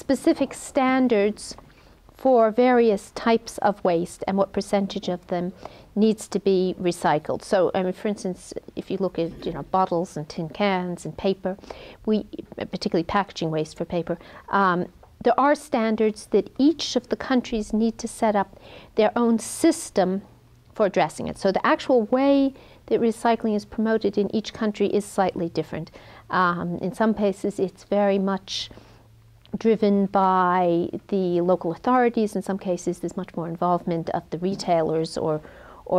specific standards for various types of waste and what percentage of them needs to be recycled. So, I mean, for instance, if you look at, you know, bottles and tin cans and paper, particularly packaging waste for paper, there are standards that each of the countries need to set up their own system for addressing it. So the actual way that recycling is promoted in each country is slightly different. In some places, it's very much driven by the local authorities. In some cases, there's much more involvement of the retailers or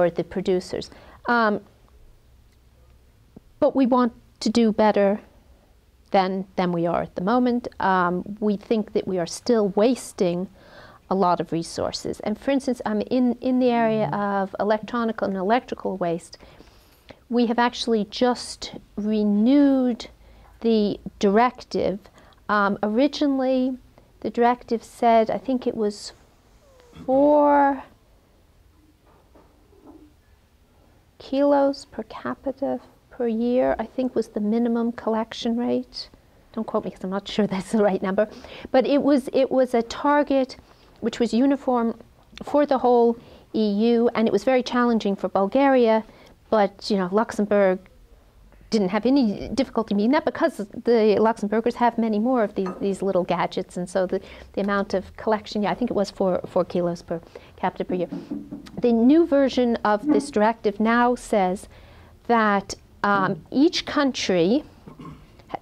the producers. But we want to do better than we are at the moment. We think that we are still wasting a lot of resources. And for instance, in the area of electronic and electrical waste, we have actually just renewed the directive. Originally, the directive said, I think it was 4 kilos per capita per year, I think was the minimum collection rate. Don't quote me because I'm not sure that's the right number. But it was a target which was uniform for the whole EU, and it was very challenging for Bulgaria, but you know, Luxembourg didn't have any difficulty meeting that because the Luxembourgers have many more of these little gadgets, and so the amount of collection, yeah, I think it was 4 kilos per capita per year. The new version of this directive now says that each country,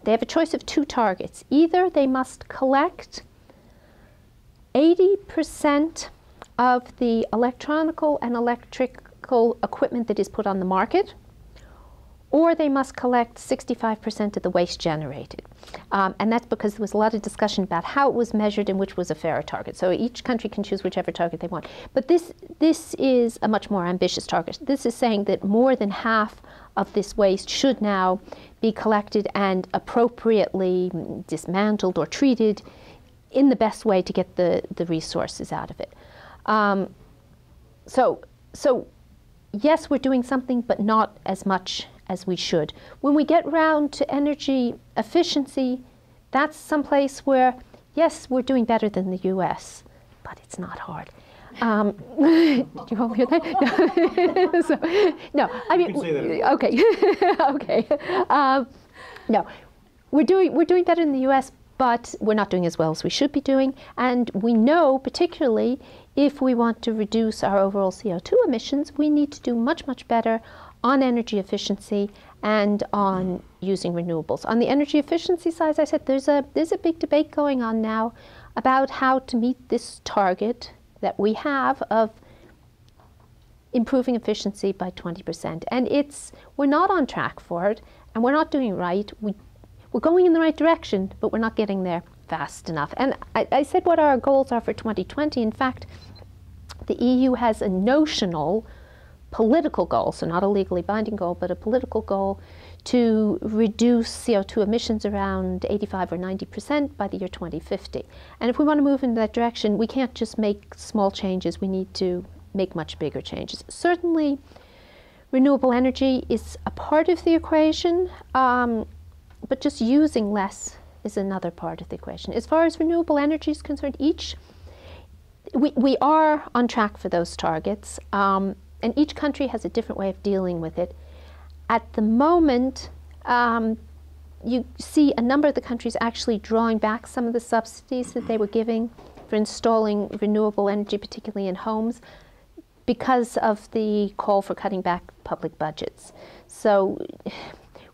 they have a choice of 2 targets. Either they must collect 80% of the electronical and electrical equipment that is put on the market, or they must collect 65% of the waste generated. And that's because there was a lot of discussion about how it was measured and which was a fairer target. So each country can choose whichever target they want. But this is a much more ambitious target. This is saying that more than half of this waste should now be collected and appropriately dismantled or treated in the best way to get the resources out of it. So yes, we're doing something, but not as much as we should. When we get round to energy efficiency, that's someplace where, yes, we're doing better than the US, but it's not hard. Did you all hear that? No, so, no, I mean, okay, okay. No, we're doing better in the US, but we're not doing as well as we should be doing. And we know, particularly, if we want to reduce our overall CO2 emissions, we need to do much, much better on energy efficiency and on using renewables. On the energy efficiency side, as I said, there's a big debate going on now about how to meet this target that we have of improving efficiency by 20%. And we're not on track for it, and we're not doing it right. We're going in the right direction, but we're not getting there fast enough. And I said what our goals are for 2020. In fact, the EU has a notional political goal, so not a legally binding goal, but a political goal to reduce CO2 emissions around 85 or 90% by the year 2050. And if we want to move in that direction, we can't just make small changes. We need to make much bigger changes. Certainly, renewable energy is a part of the equation, but just using less is another part of the equation. As far as renewable energy is concerned, we are on track for those targets. And each country has a different way of dealing with it. At the moment, you see a number of the countries actually drawing back some of the subsidies that they were giving for installing renewable energy, particularly in homes, because of the call for cutting back public budgets. So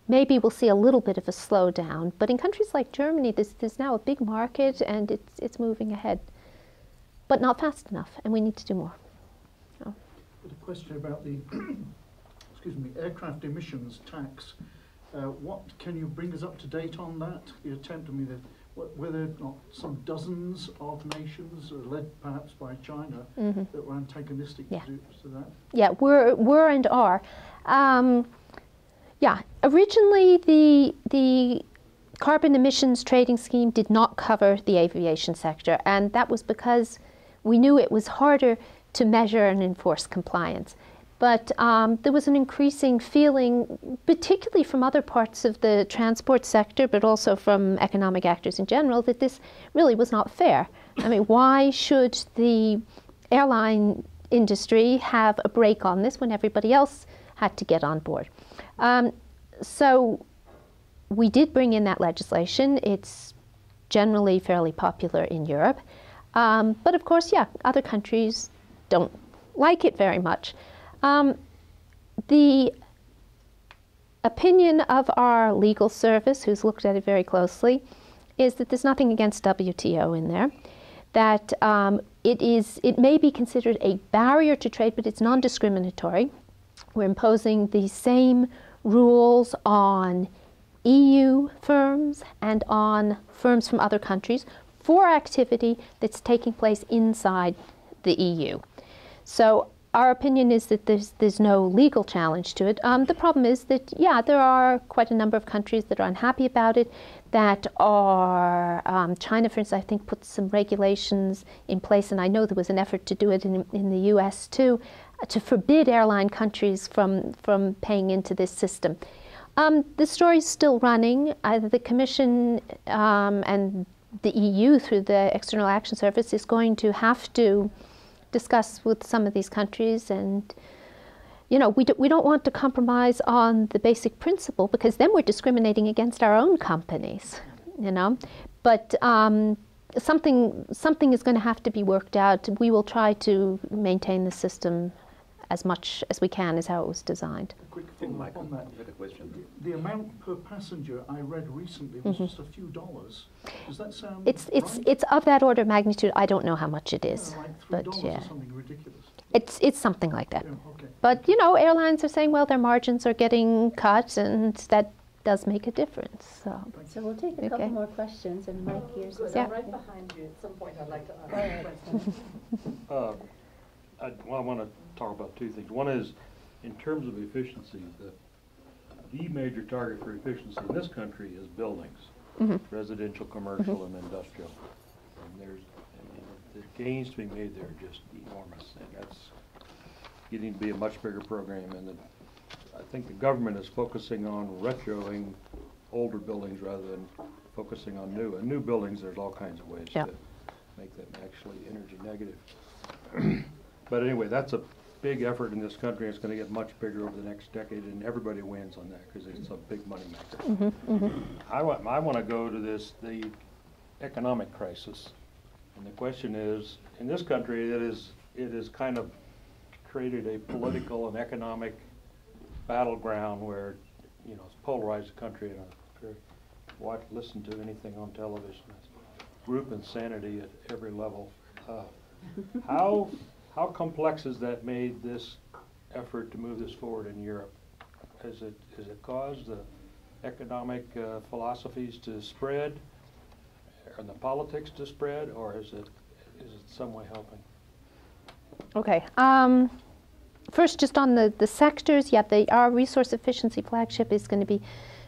maybe we'll see a little bit of a slowdown. But in countries like Germany, there's now a big market and it's moving ahead, but not fast enough, and we need to do more. A question about the excuse me, aircraft emissions tax. What can you bring us up to date on that? The attempt, I mean, were there not some dozens of nations, led perhaps by China, that were antagonistic to that? Yeah, were and are. Yeah, originally the carbon emissions trading scheme did not cover the aviation sector, and that was because we knew it was harder to measure and enforce compliance. But there was an increasing feeling, particularly from other parts of the transport sector, but also from economic actors in general, that this really was not fair. I mean, why should the airline industry have a break on this when everybody else had to get on board? So we did bring in that legislation. It's generally fairly popular in Europe. But of course, yeah, other countries don't like it very much. The opinion of our legal service, who's looked at it very closely, is that there's nothing against WTO in there, that it may be considered a barrier to trade, but it's non-discriminatory. We're imposing the same rules on EU firms and on firms from other countries for activity that's taking place inside the EU. So our opinion is that there's no legal challenge to it. The problem is that, yeah, there are quite a number of countries that are unhappy about it, that are, China, for instance, I think put some regulations in place, and I know there was an effort to do it in the US too, to forbid airline countries from paying into this system. The story's still running. The Commission and the EU through the External Action Service is going to have to discuss with some of these countries, and we don't want to compromise on the basic principle, because then we're discriminating against our own companies, But something is going to have to be worked out. We will try to maintain the system as much as we can, as how it was designed. A quick follow-up on that. The amount per passenger I read recently was just a few dollars. Does that sound right? It's of that order of magnitude. I don't know how much it is, like $3 or something ridiculous. It's something like that. Yeah, okay. But airlines are saying, well, their margins are getting cut, and that does make a difference. So we'll take a couple more questions, and Mike, here's I'm right behind you. At some point, I'd like to ask a question. I want to talk about two things. One is, in terms of efficiency, the major target for efficiency in this country is buildings, residential, commercial, and industrial. And the gains to be made there are just enormous, and that's getting to be a much bigger program. And I think the government is focusing on retroing older buildings rather than focusing on new. And new buildings, there's all kinds of ways to make them actually energy negative. But anyway, that's a big effort in this country. It's going to get much bigger over the next decade, and everybody wins on that because it's a big money maker. I want to go to the economic crisis, and the question is, in this country, it is kind of created a political and economic battleground where it's polarized the country, and listen to anything on television. It's group insanity at every level. How complex has that made this effort to move this forward in Europe? Has it caused the economic philosophies to spread, and the politics to spread, or is it some way helping? Okay. First, just on the sectors, our resource efficiency flagship is going to be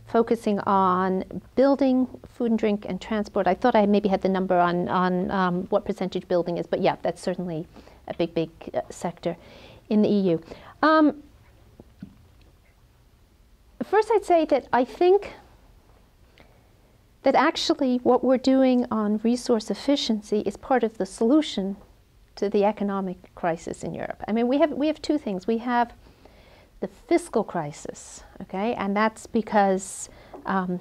focusing on building, food and drink, and transport. I thought I maybe had the number on what percentage building is, but yeah, that's certainly a big sector in the EU. First, I'd say that I think that actually what we're doing on resource efficiency is part of the solution to the economic crisis in Europe. I mean, we have two things. We have the fiscal crisis, okay, and that's because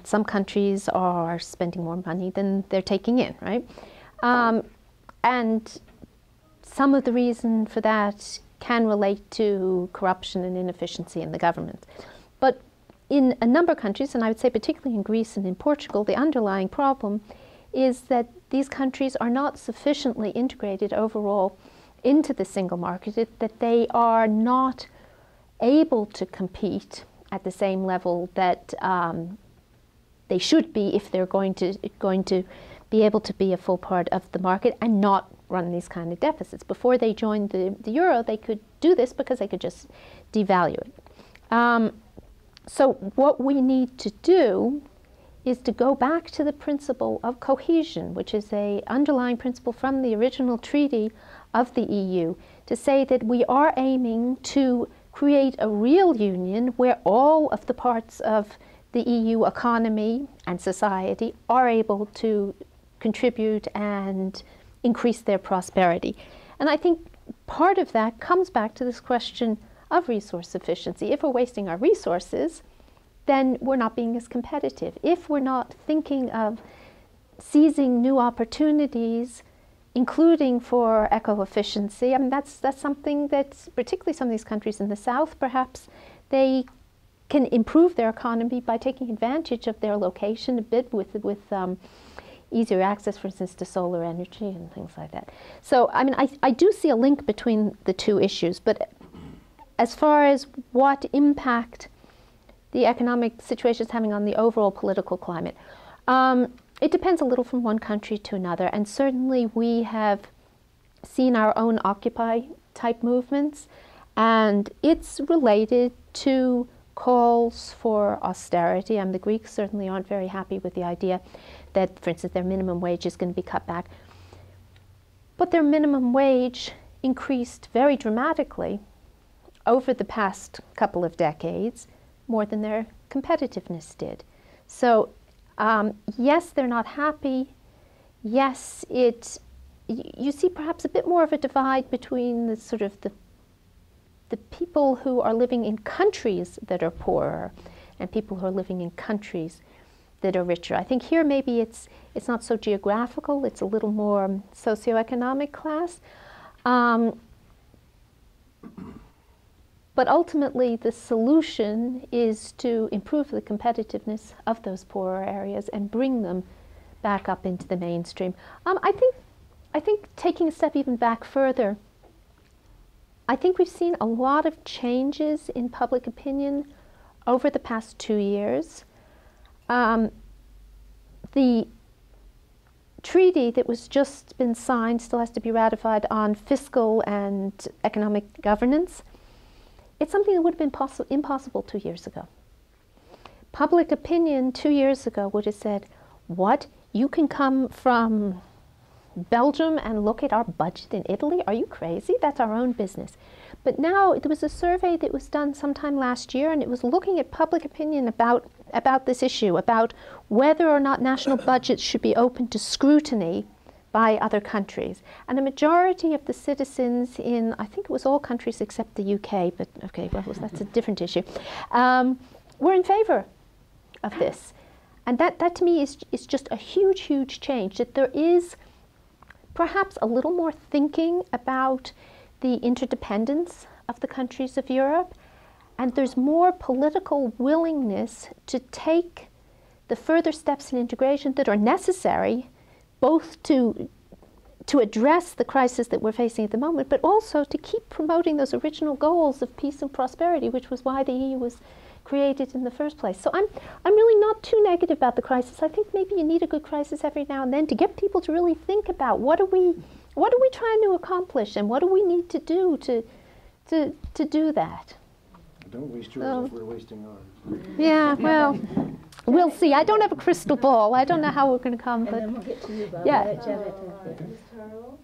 some countries are spending more money than they're taking in, right? And some of the reason for that can relate to corruption and inefficiency in the government. But in a number of countries, and I would say particularly in Greece and in Portugal, the underlying problem is that these countries are not sufficiently integrated overall into the single market, that they are not able to compete at the same level that they should be if they're going to be able to be a full part of the market and not run these kind of deficits. Before they joined the euro, they could do this because they could just devalue it. So what we need to do is to go back to the principle of cohesion, which is an underlying principle from the original treaty of the EU, to say that we are aiming to create a real union where all of the parts of the EU economy and society are able to contribute and increase their prosperity. And I think part of that comes back to this question of resource efficiency. If we're wasting our resources, then we're not being as competitive. If we're not thinking of seizing new opportunities, including for eco-efficiency, I mean, that's something that's, particularly some of these countries in the south, perhaps, they can improve their economy by taking advantage of their location a bit with easier access, for instance, to solar energy and things like that. So, I mean, I do see a link between the two issues, but as far as what impact the economic situation is having on the overall political climate, it depends a little from one country to another, and certainly we have seen our own Occupy type movements, and it's related to calls for austerity. And the Greeks certainly aren't very happy with the idea that, for instance, their minimum wage is going to be cut back. But their minimum wage increased very dramatically over the past couple of decades, more than their competitiveness did. So yes, they're not happy. Yes, you see perhaps a bit more of a divide between the sort of the people who are living in countries that are poorer and people who are living in countries that are richer. I think here maybe it's not so geographical, it's a little more socioeconomic class. But ultimately the solution is to improve the competitiveness of those poorer areas and bring them back up into the mainstream. I think taking a step even back further, I think we've seen a lot of changes in public opinion over the past 2 years. The treaty that was just been signed still has to be ratified on fiscal and economic governance. It's something that would have been impossible 2 years ago. Public opinion 2 years ago would have said, what? You can come from Belgium and look at our budget in Italy? Are you crazy? That's our own business. But now there was a survey that was done sometime last year, and it was looking at public opinion about this issue, about whether or not national budgets should be open to scrutiny by other countries. And a majority of the citizens in, I think it was all countries except the UK, but okay, well, that's a different issue, were in favor of this. And that to me is just a huge, huge change, that there is perhaps a little more thinking about the interdependence of the countries of Europe, and there's more political willingness to take the further steps in integration that are necessary, both to address the crisis that we're facing at the moment, but also to keep promoting those original goals of peace and prosperity, which was why the EU was created in the first place. So I'm really not too negative about the crisis. I think maybe you need a good crisis every now and then to get people to really think about what are we trying to accomplish, and what do we need to do to do that. Don't waste yours if we're wasting ours. Yeah, well, we'll see. I don't have a crystal ball. I don't know how we're going to come, And but then we'll get to you, Bob. yeah. Janet. Ms. Burrill,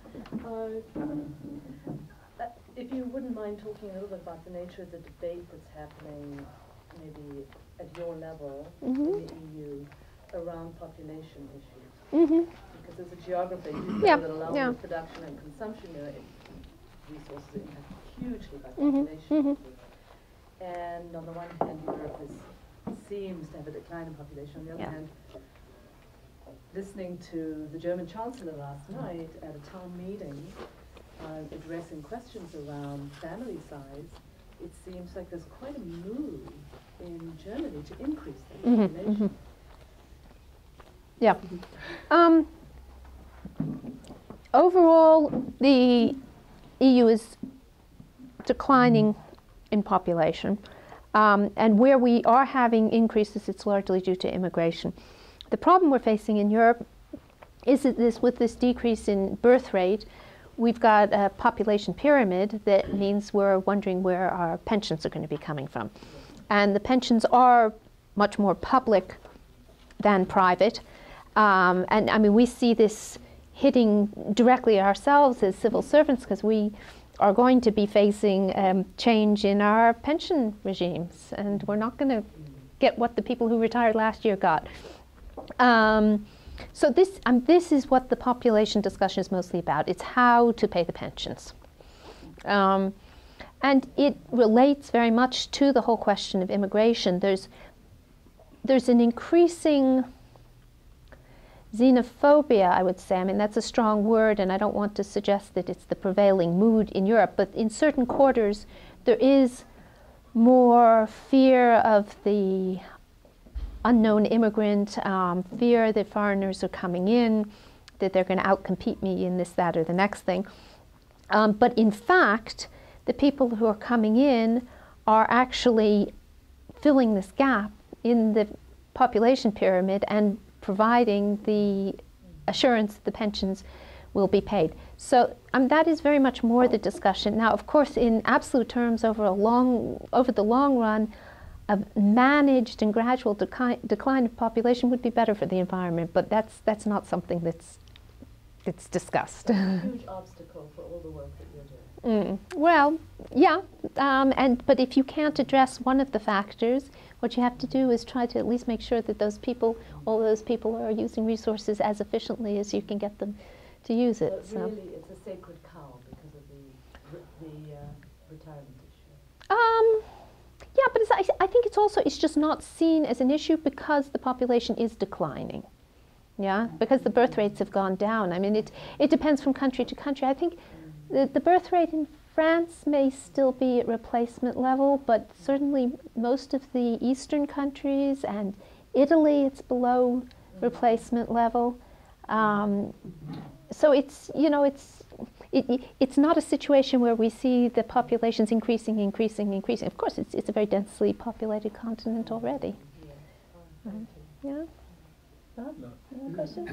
if you wouldn't mind talking a little bit about the nature of the debate that's happening, maybe at your level in the EU, around population issues. Because there's a geography that along with production and consumption, resources impact hugely by population. And on the one hand, Europe seems to have a decline in population. On the other hand, listening to the German Chancellor last night at a town meeting, addressing questions around family size, it seems like there's quite a move in Germany to increase that population. Yeah. Overall, the EU is declining in population, and where we are having increases, it's largely due to immigration. The problem we're facing in Europe is that with this decrease in birth rate, we've got a population pyramid that means we're wondering where our pensions are going to be coming from. And the pensions are much more public than private. And I mean, we see this hitting directly ourselves as civil servants, because we are going to be facing change in our pension regimes, and we're not going to get what the people who retired last year got. So this is what the population discussion is mostly about. It's how to pay the pensions. And it relates very much to the whole question of immigration. There's an increasing xenophobia, I would say. I mean, that's a strong word, and I don't want to suggest that it's the prevailing mood in Europe, but in certain quarters there is more fear of the unknown immigrant, fear that foreigners are coming in, that they're going to outcompete me in this, that, or the next thing. But in fact, the people who are coming in are actually filling this gap in the population pyramid and providing the assurance that the pensions will be paid. So that is very much more the discussion. Now, of course, in absolute terms, over the long run, a managed and gradual decline of population would be better for the environment, but that's not something that's discussed. It's a huge obstacle for all the work that you're doing. Well, yeah, but if you can't address one of the factors, what you have to do is try to at least make sure that all those people are using resources as efficiently as you can get them to use it. But really, it's a sacred cow because of the retirement issue. Yeah, but I think it's just not seen as an issue because the population is declining. Yeah, because the birth rates have gone down. I mean, it depends from country to country. I think the birth rate in France may still be at replacement level, but certainly most of the Eastern countries and Italy, it's below replacement level. So it's not a situation where we see the populations increasing. Of course, it's a very densely populated continent already. Yeah. Bob, any question?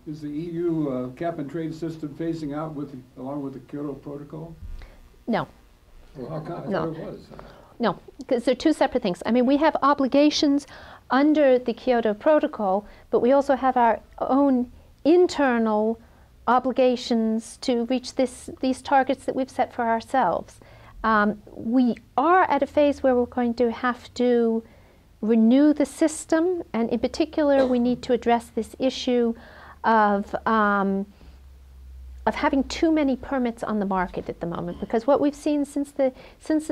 Is the EU cap and trade system phasing out along with the Kyoto Protocol? No. Well, how come? I No. thought it was. No, because they're two separate things. I mean, we have obligations under the Kyoto Protocol, but we also have our own internal obligations to reach these targets that we've set for ourselves. We are at a phase where we're going to have to renew the system, and in particular, we need to address this issue of having too many permits on the market at the moment, because what we've seen since the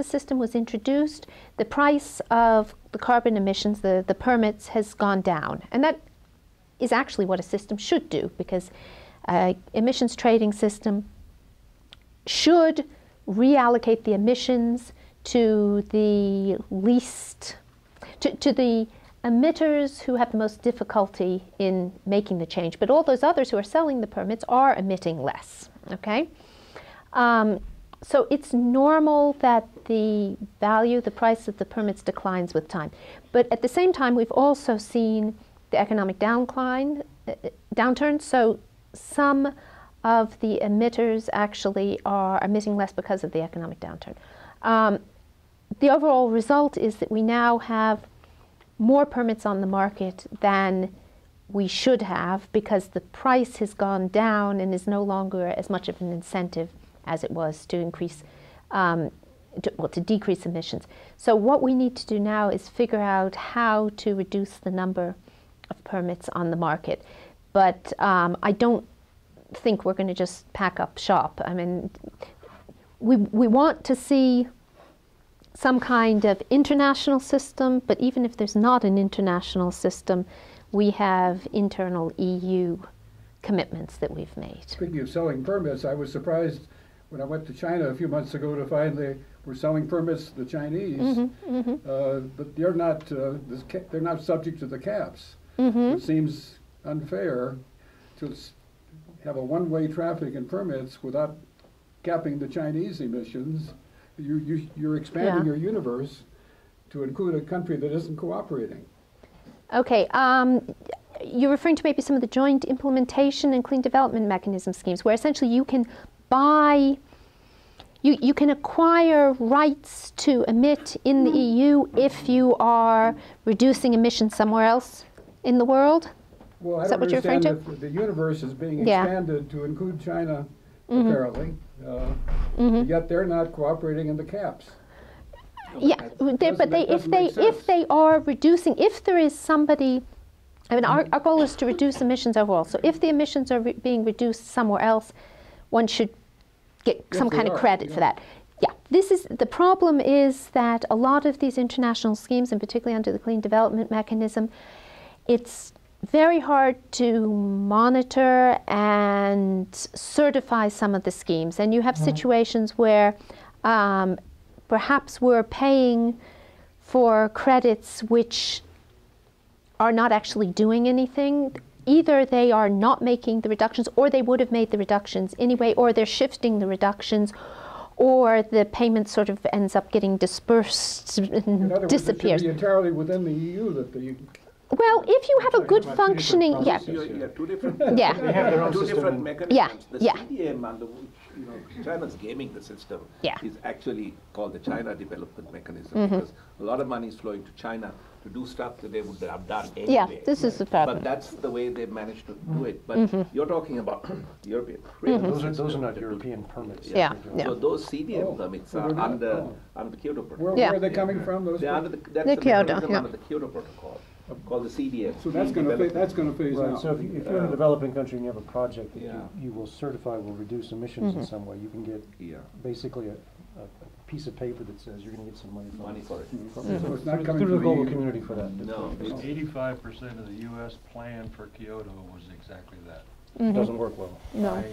system was introduced, the price of the carbon emissions, the permits, has gone down, and that is actually what a system should do, because emissions trading system should reallocate the emissions to the least, to the emitters who have the most difficulty in making the change. But all those others who are selling the permits are emitting less, okay? So it's normal that the price of the permits declines with time. But at the same time, we've also seen the economic downturn. So some of the emitters actually are emitting less because of the economic downturn. The overall result is that we now have more permits on the market than we should have, because the price has gone down and is no longer as much of an incentive as it was to increase, to decrease emissions. So what we need to do now is figure out how to reduce the number of permits on the market. But I don't think we're going to just pack up shop. I mean, we want to see some kind of international system, but even if there's not an international system, we have internal EU commitments that we've made. Speaking of selling permits, I was surprised when I went to China a few months ago to find they were selling permits to the Chinese, but they're not subject to the caps. It seems unfair to have a one-way traffic and permits without capping the Chinese emissions. You're expanding your universe to include a country that isn't cooperating. Okay, you're referring to maybe some of the joint implementation and clean development mechanism schemes, where essentially you can buy, you can acquire rights to emit in the EU if you are reducing emissions somewhere else in the world. Well, I Is that don't what you're referring understand to? that the universe is being expanded to include China, apparently. Yet they're not cooperating in the caps. Yeah, but if they are reducing, if there is somebody, I mean, our goal is to reduce emissions overall. So if the emissions are being reduced somewhere else, one should get some kind of credit for that. Yeah, the problem is that a lot of these international schemes, and particularly under the Clean Development Mechanism, it's very hard to monitor and certify some of the schemes. And you have situations where perhaps we're paying for credits which are not actually doing anything. Either they are not making the reductions, or they would have made the reductions anyway, or they're shifting the reductions, or the payment sort of ends up getting dispersed and In other words, it should disappears. be entirely within the EU that the Well, if you have a good About two functioning, different yeah, processes, Yeah, two different. Yeah. They have their own Two system. different mechanisms. Yeah, The yeah. CDM and China's gaming the system Yeah. is actually called the China Development Mechanism Mm-hmm. because a lot of money is flowing to China to do stuff that they would have done anyway. yeah, this is the problem. But that's the way they've managed to do it. But Mm-hmm. you're talking about European. trade Those are system. not European permits. Yeah, yeah. So those CDM Oh, permits so are they're not- under oh. the Kyoto Protocol. where, Yeah. where are they coming from? Those They're under people? that's The the Kyoto, mechanism yeah. under the Kyoto Protocol called the CDM. So that's Green going to Development. phase Right, out. so if you're in a developing country and you have a project that Yeah. you will certify will reduce emissions in some way, you can get Yeah, basically a piece of paper that says you're gonna get some money from. money for it. from- So it's not through- coming Through the from the global EU. community for that. No, it's 85% of the US plan for Kyoto was exactly that. It doesn't work well. No,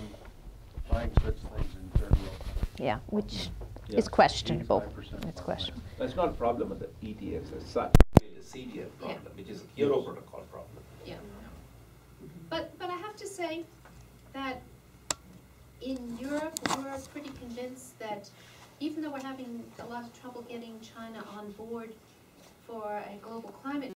Buying such things in third world countries. yeah, which Yeah. is questionable. 85% It's of our questionable. That's not a problem with the ETS as such, it's the CDM problem, which is a Kyoto Protocol problem. Yeah. But I have to say that in Europe, we're pretty convinced that even though we're having a lot of trouble getting China on board for a global climate